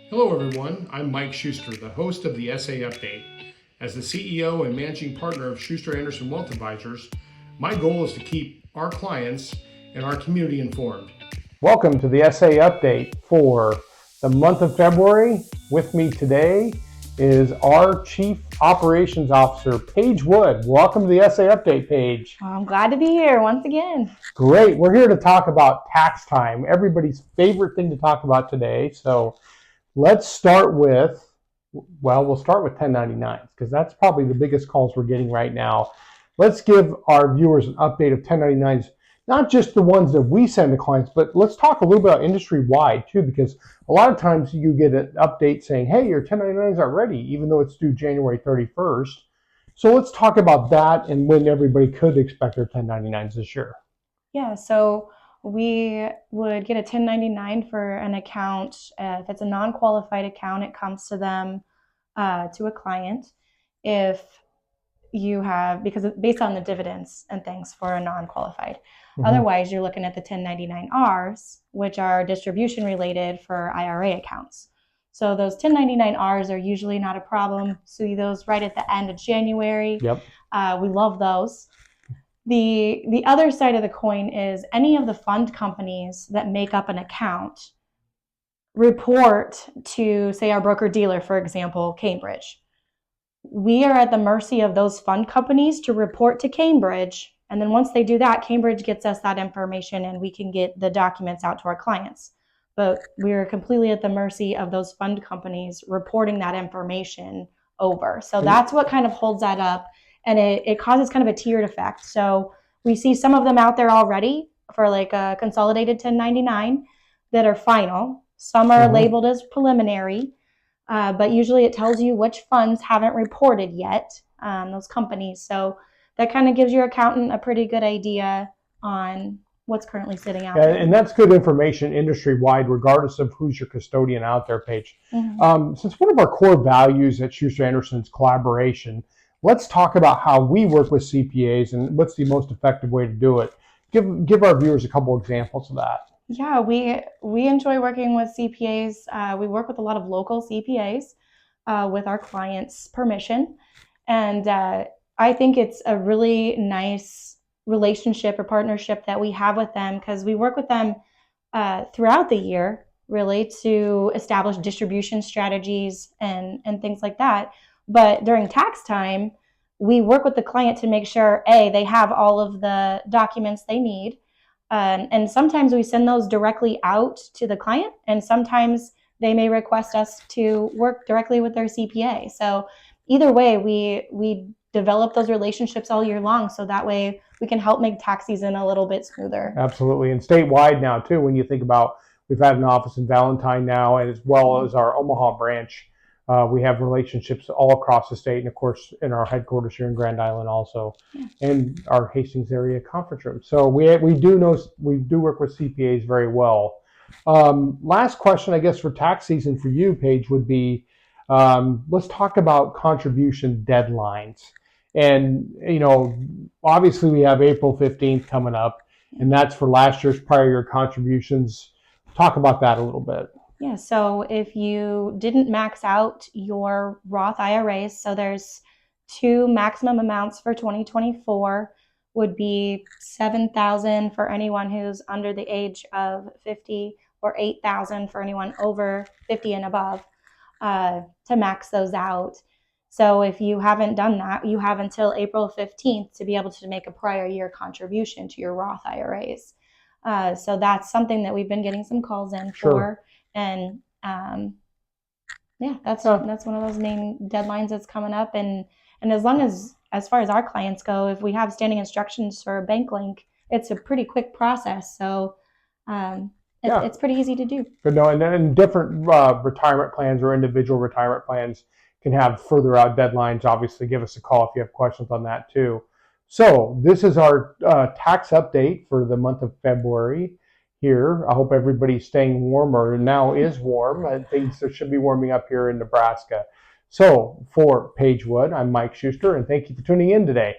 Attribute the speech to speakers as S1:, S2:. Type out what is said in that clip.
S1: Hello, everyone. I'm Mike Schuster, the host of the SA Update. As the CEO and managing partner of Schuster Anderson Wealth Advisors, my goal is to keep our clients and our community informed.
S2: Welcome to the SA Update for the month of February. With me today is our Chief Operations Officer, Paige Wood. Welcome to the SA Update, Paige.
S3: I'm glad to be here once again.
S2: Great. We're here to talk about tax time, everybody's favorite thing to talk about today. So let's start with, we'll start with 1099s because that's probably the biggest calls we're getting right now. Let's give our viewers an update of 1099s, not just the ones that we send to clients, but let's talk a little bit about industry-wide too, because a lot of times you get an update saying, hey, your 1099s are ready, even though it's due January 31st. So let's talk about that and when everybody could expect their 1099s this year.
S3: Yeah, so we would get a 1099 for an account. If it's a non-qualified account, it comes to them, to a client. If you have, because based on the dividends and things for a non-qualified. Mm-hmm. Otherwise, you're looking at the 1099Rs, which are distribution related for IRA accounts. So those 1099Rs are usually not a problem. See those right at the end of January.
S2: Yep.
S3: We love those. The other side of the coin is any of the fund companies that make up an account report to, say, our broker-dealer, for example, Cambridge. We are at the mercy of those fund companies to report to Cambridge. And then once they do that, Cambridge gets us that information and we can get the documents out to our clients. But we're completely at the mercy of those fund companies reporting that information over. So that's what kind of holds that up. And it causes kind of a tiered effect. So we see some of them out there already for like a consolidated 1099 that are final. Some are labeled as preliminary. But usually it tells you which funds haven't reported yet, those companies. So that kind of gives your accountant a pretty good idea on what's currently sitting out there.
S2: And that's good information industry-wide, regardless of who's your custodian out there, Paige. Mm-hmm. Since one of our core values at Schuster Anderson is collaboration, let's talk about how we work with CPAs and what's the most effective way to do it. Give our viewers a couple examples of that.
S3: Yeah, we enjoy working with CPAs. We work with a lot of local CPAs with our clients' permission. And I think it's a really nice relationship or partnership that we have with them because we work with them throughout the year, really, to establish distribution strategies and things like that. But during tax time, we work with the client to make sure, A, they have all of the documents they need. And sometimes we send those directly out to the client, and sometimes they may request us to work directly with their CPA. So either way, we develop those relationships all year long, so that way we can help make tax season a little bit smoother.
S2: Absolutely, and statewide now too. When you think about, we've had an office in Valentine now, and as well as our Omaha branch. We have relationships all across the state, and of course in our headquarters here in Grand Island also, and our Hastings area conference room. So we do work with CPAs very well. Last question, I guess, for tax season for you, Paige, would be let's talk about contribution deadlines. And obviously we have April 15th coming up, and that's for last year's prior year contributions. Talk about that a little bit.
S3: Yeah, so if you didn't max out your Roth IRAs, so there's two maximum amounts for 2024, would be $7,000 for anyone who's under the age of 50 or $8,000 for anyone over 50 and above, to max those out. So if you haven't done that, you have until April 15th to be able to make a prior year contribution to your Roth IRAs. So that's something that we've been getting some calls in for. And that's one of those main deadlines that's coming up. And as far as our clients go, if we have standing instructions for a bank link, it's a pretty quick process. So it's pretty easy to do.
S2: But no, and different retirement plans or individual retirement plans can have further out deadlines. Obviously, give us a call if you have questions on that too. So this is our tax update for the month of February. Here, I hope everybody's staying warmer. Now is warm. I think it should be warming up here in Nebraska. So for Paige Wood, I'm Mike Schuster, and thank you for tuning in today.